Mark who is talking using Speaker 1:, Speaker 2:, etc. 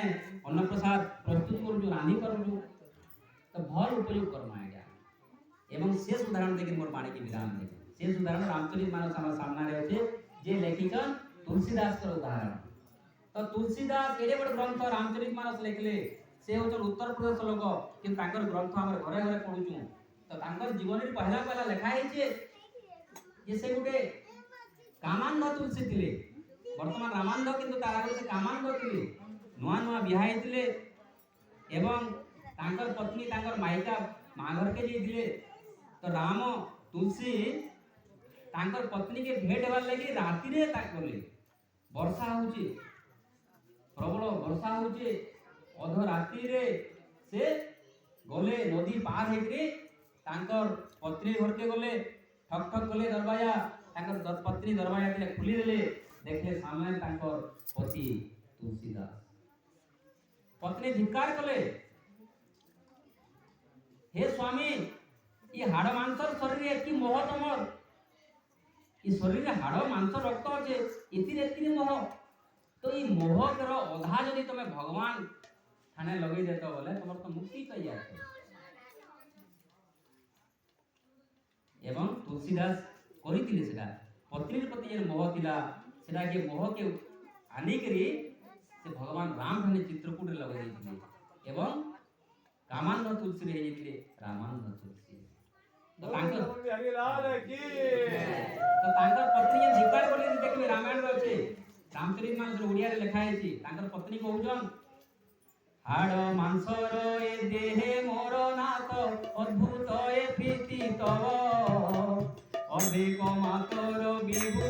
Speaker 1: अन्न प्रसाद प्रस्तुत करूँ रांधि करूँ तो भल उपयोग करमा आज्ञा एवं शेष उदाहरण देखिए मोर बाणी के विधान देखिए शेष उदाहरण रामचरितमानस आम सामने अच्छे जे लेखिकन तुलसीदास उदाहरण तो तुलसीदास एडे बड़ ग्रंथ रामचरितमानस लिखले से होचन उत्तर प्रदेश लोक कि तांकर ग्रंथ आम घरे घरे पढ़ुचु तो तांकर जीवन रे पहला पहला लिखा है जे से गुटे कामांध तुलसी थिले वर्तमान रामांध किंतु तार आगे से कामांध थिले नुआ नुआ बिहा हेतिले एवं तांकर पत्नी तांकर माइका माँ घर के जे तो राम तुलसी तांकर पत्नी के भेंट हेबार लगी राति रे ताकले वर्षा होची प्रबल वर्षा होची अध राति रे से गले नदी पार हेकरे तांकर पत्नी घर के गले ठक ठक गले दरवाजा तांकर पत्नी दरवाजा के खुली देले देखले सामने तांकर पति तुलसीदास पत्नी धिक्कार कले हे स्वामी ये हाड़ मांसर शरीर एति मोह तमर ये शरीर हाड़ मांस रक्त अच्छे इति मोह तो ये मोह कर अधा जदि तुम भगवान थाने लगे देत बोले तुम तो मुक्ति पाई जात एवं तुलसीदास करितिले सेटा पत्नीर प्रति जे मोह थिला सेटा के मोह के आनी करी से भगवान राम थाने चित्रकूट रे लगे देथिले एवं कामांध तुलसी रे हेजिले रामांध तुलसी तो तांकर पत्नी जे धिक्कार करले देखबे रामायण रे अछि रामचरितमानस रे ओडिया रे लिखा है तांकर पत्नी कहउजन हाड़ मांसर ए देहे मोर नाथ अद्भुत ए प्रीति तव अधिक मातर विभु